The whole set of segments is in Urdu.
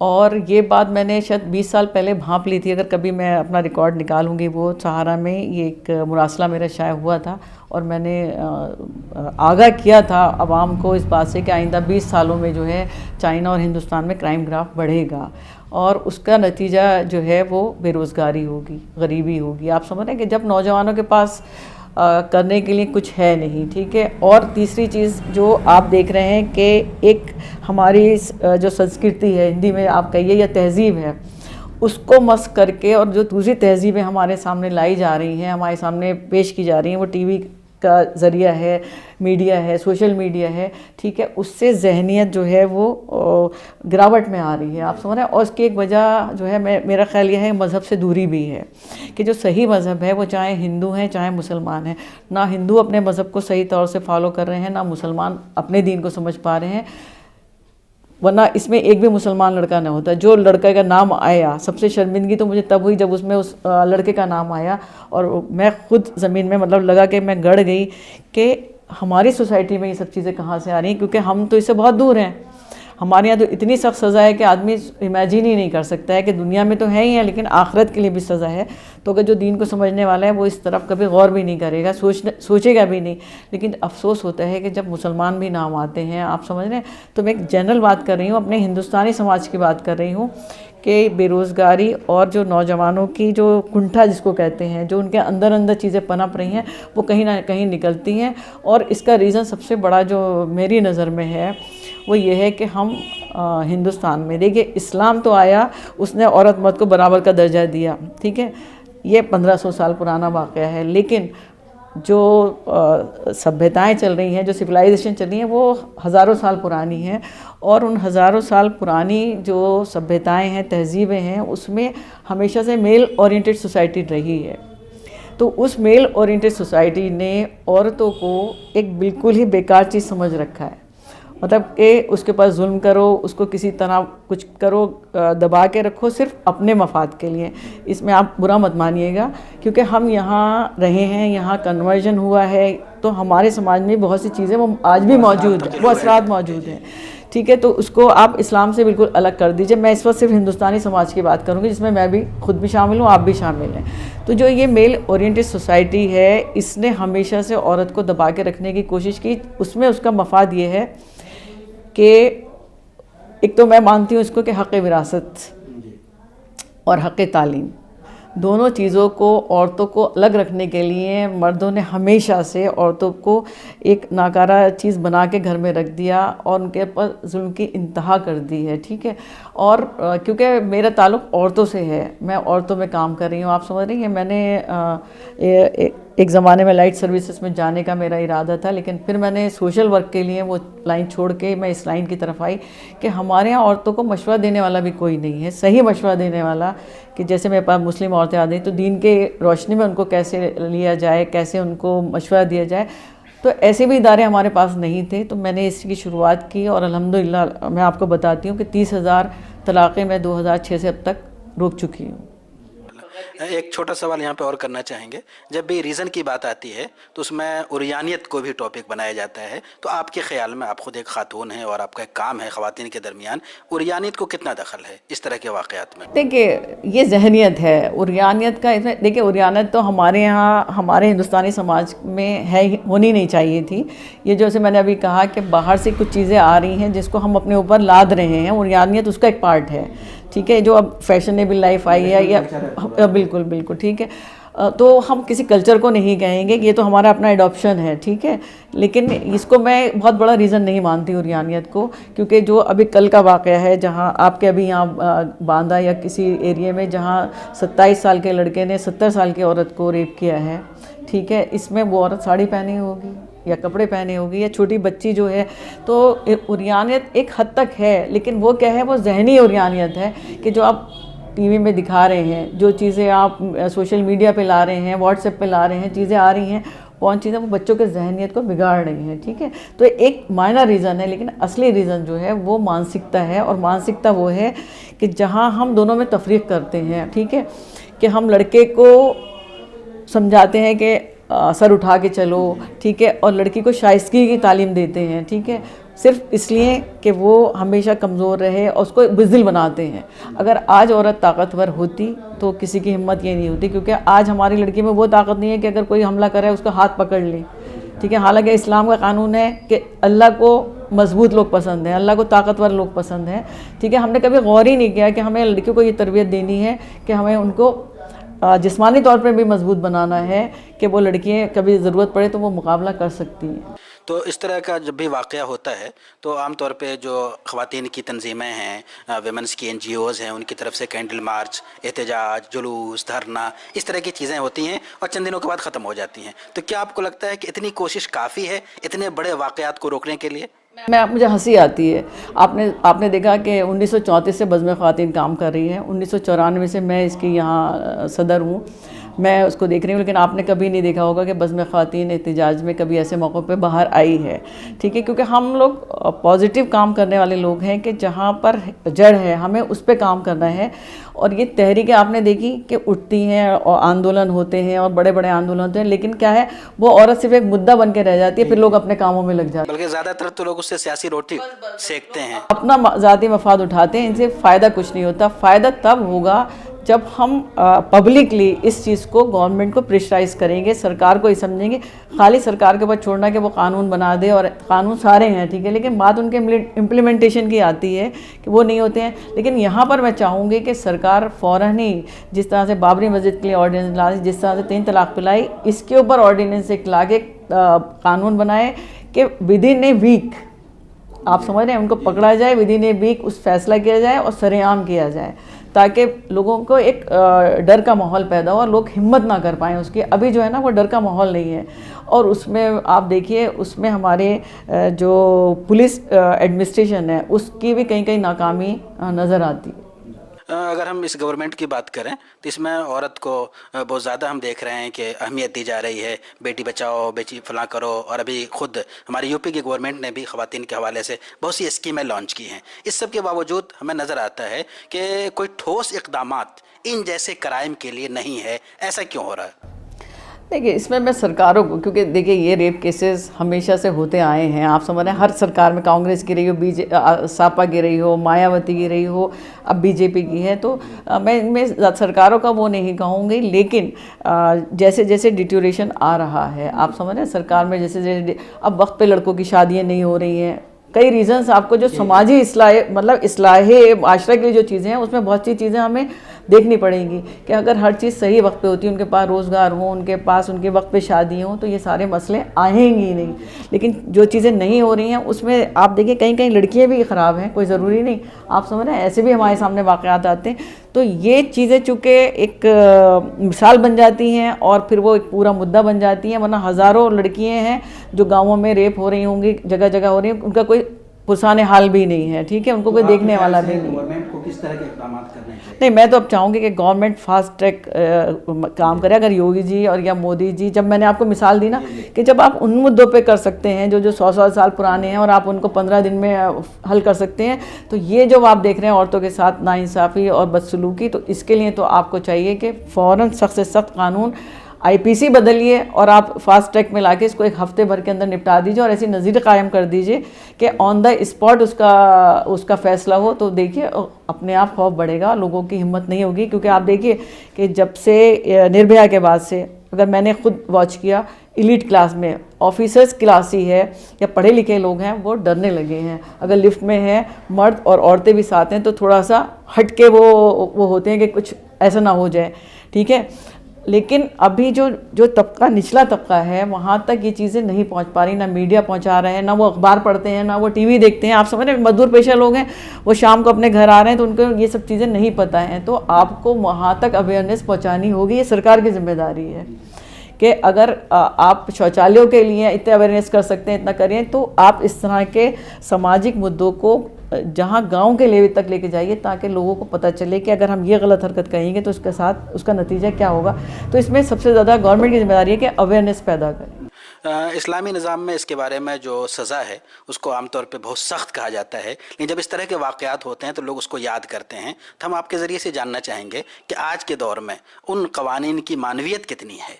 اور یہ بات میں نے شاید 20 سال پہلے بھانپ لی تھی. اگر کبھی میں اپنا ریکارڈ نکالوں گی, وہ سہارا میں یہ ایک مراسلہ میرا شائع ہوا تھا اور میں نے آگاہ کیا تھا عوام کو اس بات سے کہ آئندہ 20 سالوں میں جو ہے چائنا اور ہندوستان میں کرائم گراف بڑھے گا, اور اس کا نتیجہ جو ہے وہ بے روزگاری ہوگی, غریبی ہوگی. آپ سمجھ رہے ہیں کہ جب نوجوانوں کے پاس کرنے کے لیے کچھ ہے نہیں, ٹھیک ہے. اور تیسری چیز جو آپ دیکھ رہے ہیں کہ ایک ہماری جو سنسکرتی ہے, ہندی میں آپ کہیے یا تہذیب ہے, اس کو مسخ کر کے اور جو دوسری تہذیبیں ہمارے سامنے لائی جا رہی ہیں, ہمارے سامنے پیش کی جا رہی ہیں, وہ ٹی وی کا ذریعہ ہے, میڈیا ہے, سوشل میڈیا ہے, ٹھیک ہے, اس سے ذہنیت جو ہے وہ گراوٹ میں آ رہی ہے. آپ سمجھ رہے ہیں. اور اس کی ایک وجہ جو ہے میرا خیال یہ ہے مذہب سے دوری بھی ہے, کہ جو صحیح مذہب ہے وہ چاہے ہندو ہیں چاہے مسلمان ہیں, نہ ہندو اپنے مذہب کو صحیح طور سے فالو کر رہے ہیں, نہ مسلمان اپنے دین کو سمجھ پا رہے ہیں. ورنہ اس میں ایک بھی مسلمان لڑکا نہ ہوتا. جو لڑکے کا نام آیا, سب سے شرمندگی تو مجھے تب ہوئی جب اس میں اس لڑکے کا نام آیا, اور میں خود زمین میں مطلب لگا کہ میں گڑ گئی کہ ہماری سوسائٹی میں یہ سب چیزیں کہاں سے آ رہی ہیں, کیونکہ ہم تو اس سے بہت دور ہیں. ہمارے یہاں تو اتنی سخت سزا ہے کہ آدمی امیجن ہی نہیں کر سکتا ہے کہ دنیا میں تو ہے ہی ہے, لیکن آخرت کے لیے بھی سزا ہے. تو اگر جو دین کو سمجھنے والا ہے وہ اس طرف کبھی غور بھی نہیں کرے گا, سوچے گا بھی نہیں. لیکن افسوس ہوتا ہے کہ جب مسلمان بھی نام آتے ہیں, آپ سمجھ رہے ہیں, تو میں ایک جنرل بات کر رہی ہوں, اپنے ہندوستانی سماج کی بات کر رہی ہوں, کہ بے روزگاری اور جو نوجوانوں کی جو کنٹھا جس کو کہتے ہیں, جو ان کے اندر چیزیں پنپ رہی ہیں, وہ کہیں نہ کہیں نکلتی ہیں. اور اس کا ریزن سب سے بڑا جو میری نظر میں ہے وہ یہ ہے کہ ہم ہندوستان میں دیکھیے, اسلام تو آیا, اس نے عورت مرد کو برابر کا درجہ دیا, ٹھیک ہے, یہ 1500 سال پرانا واقعہ ہے. لیکن جو سبھیتائیں چل رہی ہیں, جو سویلائزیشن چل رہی ہیں, وہ ہزاروں سال پرانی ہیں. اور ان ہزاروں سال پرانی جو سبھیتائیں ہیں, تہذیبیں ہیں, اس میں ہمیشہ سے میل اورینٹڈ سوسائٹی رہی ہے. تو اس میل اورینٹڈ سوسائٹی نے عورتوں کو ایک بالکل ہی بیکار چیز سمجھ رکھا ہے. مطلب کہ اس کے پاس ظلم کرو, اس کو کسی طرح کچھ کرو, دبا کے رکھو صرف اپنے مفاد کے لیے. اس میں آپ برا مت مانیے گا, کیونکہ ہم یہاں رہے ہیں, یہاں کنورژن ہوا ہے, تو ہمارے سماج میں بہت سی چیزیں وہ آج بھی موجود ہیں, وہ اثرات موجود ہیں, ٹھیک ہے. تو اس کو آپ اسلام سے بالکل الگ کر دیجئے. میں اس وقت صرف ہندوستانی سماج کی بات کروں گی, جس میں بھی خود بھی شامل ہوں, آپ بھی شامل ہیں. تو جو یہ میل اورینٹڈ سوسائٹی ہے, اس نے ہمیشہ سے عورت کو دبا کے رکھنے کی کوشش کی. اس میں اس کا مفاد یہ ہے کہ ایک تو میں مانتی ہوں اس کو کہ حق وراثت اور حق تعلیم, دونوں چیزوں کو عورتوں کو الگ رکھنے کے لیے مردوں نے ہمیشہ سے عورتوں کو ایک ناکارہ چیز بنا کے گھر میں رکھ دیا, اور ان کے پر ظلم کی انتہا کر دی ہے, ٹھیک ہے. اور کیونکہ میرا تعلق عورتوں سے ہے, میں عورتوں میں کام کر رہی ہوں, آپ سمجھ رہی ہیں. میں نے ایک زمانے میں لائٹ سروسز میں جانے کا میرا ارادہ تھا, لیکن پھر میں نے سوشل ورک کے لیے وہ لائن چھوڑ کے میں اس لائن کی طرف آئی کہ ہمارے یہاں عورتوں کو مشورہ دینے والا بھی کوئی نہیں ہے, صحیح مشورہ دینے والا, کہ جیسے میرے پاس مسلم عورتیں آ گئی تو دین کے روشنی میں ان کو کیسے لیا جائے, کیسے ان کو مشورہ دیا جائے. تو ایسے بھی ادارے ہمارے پاس نہیں تھے. تو میں نے اس کی شروعات کی, اور الحمدللہ میں آپ کو بتاتی ہوں کہ 30,000 طلاقیں میں 2006 سے اب تک روک چکی ہوں. ایک چھوٹا سوال یہاں پہ اور کرنا چاہیں گے. جب بھی ریزن کی بات آتی ہے تو اس میں عریانیت کو بھی ٹاپک بنایا جاتا ہے, تو آپ کے خیال میں, آپ خود ایک خاتون ہیں اور آپ کا ایک کام ہے خواتین کے درمیان, عریانیت کو کتنا دخل ہے اس طرح کے واقعات میں؟ دیکھیے, یہ ذہنیت ہے عریانیت کا. دیکھیے, عریانیت تو ہمارے یہاں ہمارے ہندوستانی سماج میں ہے, ہونی نہیں چاہیے تھی. یہ جیسے میں نے ابھی کہا کہ باہر سے کچھ چیزیں آ رہی ہیں جس کو ہم اپنے اوپر لاد رہے ہیں, عریانیت اس کا ایک پارٹ ہے, ٹھیک ہے. جو اب فیشنیبل لائف آئی ہے, یا بالکل بالکل ٹھیک ہے, تو ہم کسی کلچر کو نہیں کہیں گے, یہ تو ہمارا اپنا ایڈاپشن ہے, ٹھیک ہے. لیکن اس کو میں بہت بڑا ریزن نہیں مانتی عریانیت کو, کیونکہ جو ابھی کل کا واقعہ ہے, جہاں آپ کے ابھی یہاں باندھا یا کسی ایریے میں جہاں 27 سال کے لڑکے نے 70 سال کی عورت کو ریپ کیا ہے, ٹھیک ہے. اس میں وہ عورت ساڑی پہنی ہوگی یا کپڑے پہنے ہوگی, یا چھوٹی بچی جو ہے. تو عریانیت ایک حد تک ہے, لیکن وہ کیا ہے, وہ ذہنی عریانیت ہے, کہ جو آپ ٹی وی میں دکھا رہے ہیں, جو چیزیں آپ سوشل میڈیا پہ لا رہے ہیں, واٹس ایپ پہ لا رہے ہیں, چیزیں آ رہی ہیں, کون چیزیں وہ بچوں کے ذہنیت کو بگاڑ رہی ہیں, ٹھیک ہے. تو ایک مائنر ریزن ہے, لیکن اصلی ریزن جو ہے وہ مانسکتا ہے. اور مانسکتا وہ ہے کہ جہاں ہم دونوں میں تفریق کرتے ہیں, ٹھیک ہے, کہ ہم لڑکے کو سمجھاتے ہیں کہ سر اٹھا کے چلو, ٹھیک ہے, اور لڑکی کو شائستگی کی تعلیم دیتے ہیں, ٹھیک ہے. صرف اس لیے کہ وہ ہمیشہ کمزور رہے اور اس کو بزدل بناتے ہیں. اگر آج عورت طاقتور ہوتی تو کسی کی ہمت یہ نہیں ہوتی، کیونکہ آج ہماری لڑکی میں وہ طاقت نہیں ہے کہ اگر کوئی حملہ کرے اس کا ہاتھ پکڑ لے. ٹھیک ہے، حالانکہ اسلام کا قانون ہے کہ اللہ کو مضبوط لوگ پسند ہیں، اللہ کو طاقتور لوگ پسند ہیں. ٹھیک ہے، ہم نے کبھی غور ہی نہیں کیا کہ ہمیں لڑکیوں کو یہ تربیت دینی ہے کہ ہمیں ان کو جسمانی طور پہ بھی مضبوط بنانا ہے کہ وہ لڑکیاں کبھی ضرورت پڑے تو وہ مقابلہ کر سکتی ہیں. تو اس طرح کا جب بھی واقعہ ہوتا ہے تو عام طور پہ جو خواتین کی تنظیمیں ہیں، ویمنس کی NGOs ہیں، ان کی طرف سے کینڈل مارچ، احتجاج، جلوس، دھرنا، اس طرح کی چیزیں ہوتی ہیں اور چند دنوں کے بعد ختم ہو جاتی ہیں. تو کیا آپ کو لگتا ہے کہ اتنی کوشش کافی ہے اتنے بڑے واقعات کو روکنے کے لیے؟ مجھے ہنسی آتی ہے. آپ نے دیکھا کہ 1934 سے بزم خواتین کام کر رہی ہیں، 1994 سے میں اس کی یہاں صدر ہوں، میں اس کو دیکھ رہی ہوں، لیکن آپ نے کبھی نہیں دیکھا ہوگا کہ بزم خواتین احتجاج میں کبھی ایسے موقعوں پہ باہر آئی ہے. ٹھیک ہے، کیونکہ ہم لوگ پازیٹیو کام کرنے والے لوگ ہیں کہ جہاں پر جڑ ہے ہمیں اس پہ کام کرنا ہے. اور یہ تحریکیں آپ نے دیکھی کہ اٹھتی ہیں اور آندولن ہوتے ہیں اور بڑے بڑے آندولن ہوتے ہیں، لیکن کیا ہے وہ عورت صرف ایک مدعا بن کے رہ جاتی ہے، پھر لوگ اپنے کاموں میں لگ جاتے ہیں. بلکہ زیادہ تر تو لوگ اس سے سیاسی روٹی سیکتے ہیں، اپنا ذاتی مفاد اٹھاتے ہیں. ان سے فائدہ کچھ نہیں ہوتا. فائدہ تب ہوگا جب ہم پبلکلی اس چیز کو گورنمنٹ کو پریشرائز کریں گے، سرکار کو ہی سمجھیں گے. خالی سرکار کے پاس چھوڑنا کہ وہ قانون بنا دے، اور قانون سارے ہیں ٹھیک ہے، لیکن بات ان کے امپلیمنٹیشن کی آتی ہے کہ وہ نہیں ہوتے ہیں. لیکن یہاں پر میں چاہوں گی کہ سرکار فوراً ہی جس طرح سے بابری مسجد کے لیے آرڈیننس لا، جس طرح سے 3 طلاق پہ لائی، اس کے اوپر آرڈیننس ایک لا کے قانون بنائے کہ ود ان اے ویک، آپ سمجھ رہے ہیں، ان کو پکڑا جائے، ود ان اے ویک اس فیصلہ کیا جائے اور سر عام کیا جائے، تاکہ لوگوں کو ایک ڈر کا ماحول پیدا ہو اور لوگ ہمت نہ کر پائیں اس کی. ابھی جو ہے نا وہ ڈر کا ماحول نہیں ہے. اور اس میں آپ دیکھیے اس میں ہمارے جو پولیس ایڈمنسٹریشن ہے اس کی بھی کہیں کہیں ناکامی نظر آتی ہے. اگر ہم اس گورنمنٹ کی بات کریں تو اس میں عورت کو بہت زیادہ ہم دیکھ رہے ہیں کہ اہمیت دی جا رہی ہے، بیٹی بچاؤ، بیٹی فلاں کرو. اور ابھی خود ہماری UP کی گورنمنٹ نے بھی خواتین کے حوالے سے بہت سی اسکیمیں لانچ کی ہیں. اس سب کے باوجود ہمیں نظر آتا ہے کہ کوئی ٹھوس اقدامات ان جیسے کرائم کے لیے نہیں ہے. ایسا کیوں ہو رہا ہے؟ دیکھیے اس میں سرکاروں کو، کیونکہ دیکھیے یہ ریپ کیسز ہمیشہ سے ہوتے آئے ہیں، آپ سمجھ رہے ہیں، ہر سرکار میں، کانگریس کی رہی ہو، ساپا کی رہی ہو، مایاوتی کی رہی ہو، اب BJP کی ہے. تو میں سرکاروں کا وہ نہیں کہوں گی، لیکن جیسے جیسے ڈیٹیوریشن آ رہا ہے، آپ سمجھ رہے ہیں سرکار میں جیسے جیسے اب وقت پہ لڑکوں کی شادیاں نہیں ہو رہی ہیں. کئی ریزنز آپ کو جو سماجی اصلاح معاشرہ کے لیے جو چیزیں ہیں اس میں بہت سی چیزیں ہمیں دیکھنی پڑیں گی کہ اگر ہر چیز صحیح وقت پہ ہوتی ہے، ان کے پاس روزگار ہوں، ان کے پاس ان کے وقت پہ شادی ہوں، تو یہ سارے مسئلے آئیں گی نہیں. لیکن جو چیزیں نہیں ہو رہی ہیں اس میں آپ دیکھیں کہیں کہیں لڑکیاں بھی خراب ہیں، کوئی ضروری نہیں، آپ سمجھ رہے ہیں، ایسے بھی ہمارے سامنے واقعات آتے ہیں. تو یہ چیزیں چونکہ ایک مثال بن جاتی ہیں اور پھر وہ ایک پورا مدعا بن جاتی ہیں. ورنہ ہزاروں لڑکیاں ہیں جو گاؤں میں ریپ ہو رہی ہوں گی، جگہ جگہ ہو رہی ہیں، ان کا کوئی پرسان حال بھی نہیں ہے. ٹھیک ہے، ان کو کوئی دیکھنے والا بھی نہیں. گورنمنٹ کو کس طرح کے اقدامات کرنے چاہیے؟ نہیں، میں تو اب چاہوں گی کہ گورنمنٹ فاسٹ ٹریک کام کرے. اگر یوگی جی اور یا مودی جی، جب میں نے آپ کو مثال دی نا کہ جب آپ ان مدعوں پہ کر سکتے ہیں جو 100 سال پرانے ہیں اور آپ ان کو 15 دن میں حل کر سکتے ہیں، تو یہ جو آپ دیکھ رہے ہیں عورتوں کے ساتھ ناانصافی اور بدسلوکی، تو اس کے لیے تو آپ کو چاہیے کہ فوراً سخت سے سخت قانون IPC بدلیے اور آپ فاسٹ ٹریک میں لا کے اس کو 1 ہفتے بھر کے اندر نپٹا دیجیے اور ایسی نظیر قائم کر دیجیے کہ آن دا اسپاٹ اس کا فیصلہ ہو. تو دیکھیے اپنے آپ خوف بڑھے گا، لوگوں کی ہمت نہیں ہوگی. کیونکہ آپ دیکھیے کہ جب سے نربھیا کے بعد سے، اگر میں نے خود واچ کیا، ایلیٹ کلاس میں آفیسرز کلاس ہی ہے یا پڑھے لکھے لوگ ہیں وہ ڈرنے لگے ہیں. اگر لفٹ میں ہے مرد اور عورتیں بھی ساتھ ہیں تو تھوڑا سا ہٹ کے وہ ہوتے ہیں کہ کچھ ایسا نہ ہو جائے. ٹھیک ہے، لیکن ابھی جو طبقہ، نچلا طبقہ ہے، وہاں تک یہ چیزیں نہیں پہنچ پا رہی. نہ میڈیا پہنچا رہے ہیں، نہ وہ اخبار پڑھتے ہیں، نہ وہ TV دیکھتے ہیں. آپ سمجھ رہے ہیں مزدور پیشہ لوگ ہیں، وہ شام کو اپنے گھر آ رہے ہیں تو ان کو یہ سب چیزیں نہیں پتہ ہیں. تو آپ کو وہاں تک اویئرنیس پہنچانی ہوگی. یہ سرکار کی ذمہ داری ہے کہ اگر آپ شوچالیوں کے لیے اتنے اویئرنیس کر سکتے ہیں، اتنا کریں، تو آپ اس طرح کے سماجک مدعوں کو جہاں گاؤں کے لیول تک لے کے جائیے تاکہ لوگوں کو پتہ چلے کہ اگر ہم یہ غلط حرکت کہیں گے تو اس کے ساتھ اس کا نتیجہ کیا ہوگا. تو اس میں سب سے زیادہ گورنمنٹ کی ذمہ داری ہے کہ اویئرنیس پیدا کریں. اسلامی نظام میں اس کے بارے میں جو سزا ہے اس کو عام طور پہ بہت سخت کہا جاتا ہے، لیکن جب اس طرح کے واقعات ہوتے ہیں تو لوگ اس کو یاد کرتے ہیں. تو ہم آپ کے ذریعے سے جاننا چاہیں گے کہ آج کے دور میں ان قوانین کی معنویت کتنی ہے؟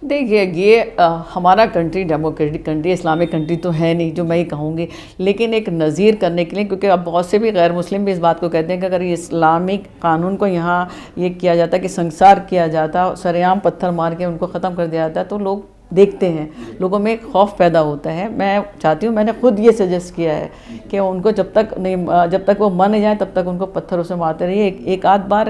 دیکھیے یہ ہمارا country democratic country, Islamic country تو ہے نہیں جو میں ہی کہوں گی، لیکن ایک نظیر کرنے کے لیے، کیونکہ اب بہت سے بھی غیر مسلم بھی اس بات کو کہتے ہیں کہ اگر یہ اسلامک قانون کو یہاں یہ کیا جاتا ہے کہ سنسار کیا جاتا، سریعام پتھر مار کے ان کو ختم کر دیا جاتا ہے، تو لوگ دیکھتے ہیں، لوگوں میں ایک خوف پیدا ہوتا ہے۔ میں چاہتی ہوں، میں نے خود یہ سجیسٹ کیا ہے کہ ان کو جب تک وہ مان نہیں جائیں تب تک ان کو پتھروں سے مارتے رہیے، ایک آدھ بار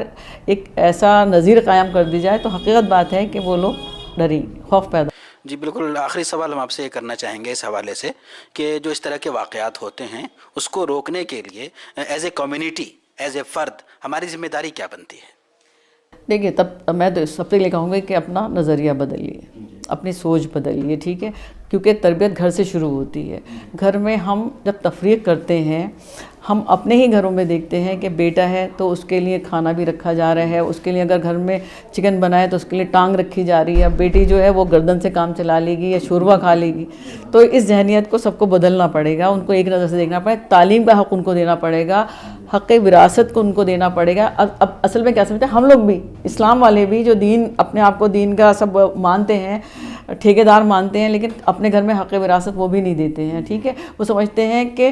ایک ایسا نظیر قائم کر دی جائے تو حقیقت بات ہے کہ وہ لوگ ڈریں، خوف پیدا۔ جی بالکل، آخری سوال ہم آپ سے یہ کرنا چاہیں گے اس حوالے سے کہ جو اس طرح کے واقعات ہوتے ہیں اس کو روکنے کے لیے as a community, as a فرد، ہماری ذمہ داری کیا بنتی ہے؟ دیکھیے تب میں تو سب سے یہ کہوں گی کہ اپنا نظریہ بدلیے، اپنی سوچ بدلیے، ٹھیک ہے، کیونکہ تربیت گھر سے شروع ہوتی ہے۔ گھر میں ہم جب تفریق کرتے ہیں، ہم اپنے ہی گھروں میں دیکھتے ہیں کہ بیٹا ہے تو اس کے لیے کھانا بھی رکھا جا رہا ہے، اس کے لیے اگر گھر میں چکن بنائے تو اس کے لیے ٹانگ رکھی جا رہی ہے، بیٹی جو ہے وہ گردن سے کام چلا لے گی یا شوربہ کھا لے گی۔ تو اس ذہنیت کو سب کو بدلنا پڑے گا، ان کو ایک نظر سے دیکھنا پڑے گا، تعلیم کا حق ان کو دینا پڑے گا، حق وراثت کو ان کو دینا پڑے گا۔ اب اصل میں کیا سمجھتے ہیں ہم لوگ بھی، اسلام والے بھی جو دین اپنے آپ کو دین کا سب مانتے ہیں، ٹھیکیدار مانتے ہیں، لیکن اپنے گھر میں حق وراثت وہ بھی نہیں دیتے ہیں، ٹھیک ہے، وہ سمجھتے ہیں کہ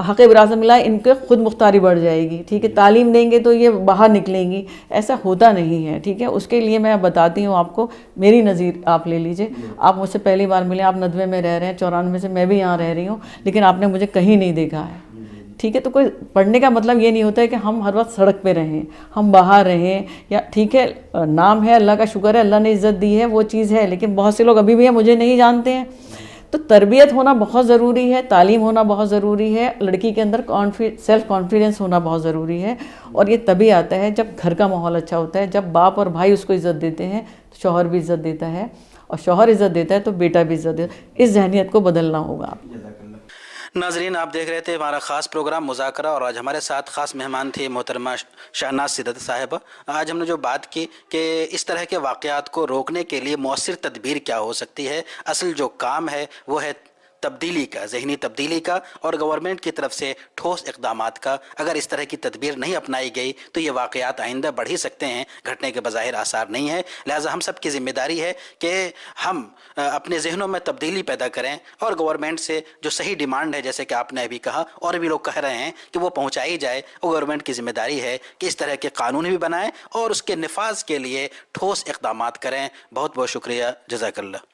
حق وراثت ملا ان کے خود مختاری بڑھ جائے گی، ٹھیک ہے، تعلیم دیں گے تو یہ باہر نکلیں گی، ایسا ہوتا نہیں ہے، ٹھیک ہے۔ اس کے لیے میں بتاتی ہوں آپ کو، میری نظیر آپ لے لیجئے، آپ مجھ سے پہلی بار ملے، آپ 90 میں رہ رہے ہیں، 94 سے میں بھی یہاں رہ رہی ہوں، لیکن آپ نے مجھے کہیں نہیں دیکھا ہے، ٹھیک ہے۔ تو کوئی پڑھنے کا مطلب یہ نہیں ہوتا ہے کہ ہم ہر وقت سڑک پہ رہیں، ہم باہر رہیں، یا ٹھیک ہے نام ہے، اللہ کا شکر ہے، اللہ نے عزت دی ہے، وہ چیز ہے، لیکن بہت سے لوگ ابھی بھی ہیں مجھے نہیں جانتے ہیں۔ تو تربیت ہونا بہت ضروری ہے، تعلیم ہونا بہت ضروری ہے، لڑکی کے اندر سیلف کانفیڈنس ہونا بہت ضروری ہے، اور یہ تبھی آتا ہے جب گھر کا ماحول اچھا ہوتا ہے، جب باپ اور بھائی اس کو عزت دیتے ہیں تو شوہر بھی عزت دیتا ہے، اور شوہر عزت دیتا ہے تو بیٹا بھی عزت دیتا ہے۔ اس ذہنیت کو بدلنا ہوگا آپ کو۔ ناظرین، آپ دیکھ رہے تھے ہمارا خاص پروگرام مذاکرہ، اور آج ہمارے ساتھ خاص مہمان تھے محترمہ شہناز سیدت صاحبہ۔ آج ہم نے جو بات کی کہ اس طرح کے واقعات کو روکنے کے لیے مؤثر تدبیر کیا ہو سکتی ہے، اصل جو کام ہے وہ ہے تبدیلی کا، ذہنی تبدیلی کا، اور گورنمنٹ کی طرف سے ٹھوس اقدامات کا۔ اگر اس طرح کی تدبیر نہیں اپنائی گئی تو یہ واقعات آئندہ بڑھ ہی سکتے ہیں، گھٹنے کے بظاہر آثار نہیں ہیں۔ لہٰذا ہم سب کی ذمہ داری ہے کہ ہم اپنے ذہنوں میں تبدیلی پیدا کریں، اور گورنمنٹ سے جو صحیح ڈیمانڈ ہے، جیسے کہ آپ نے ابھی کہا اور بھی لوگ کہہ رہے ہیں، کہ وہ پہنچائی جائے۔ وہ گورنمنٹ کی ذمہ داری ہے کہ اس طرح کے قانون بھی بنائیں اور اس کے نفاذ کے لیے ٹھوس اقدامات کریں۔ بہت بہت شکریہ، جزاک اللہ۔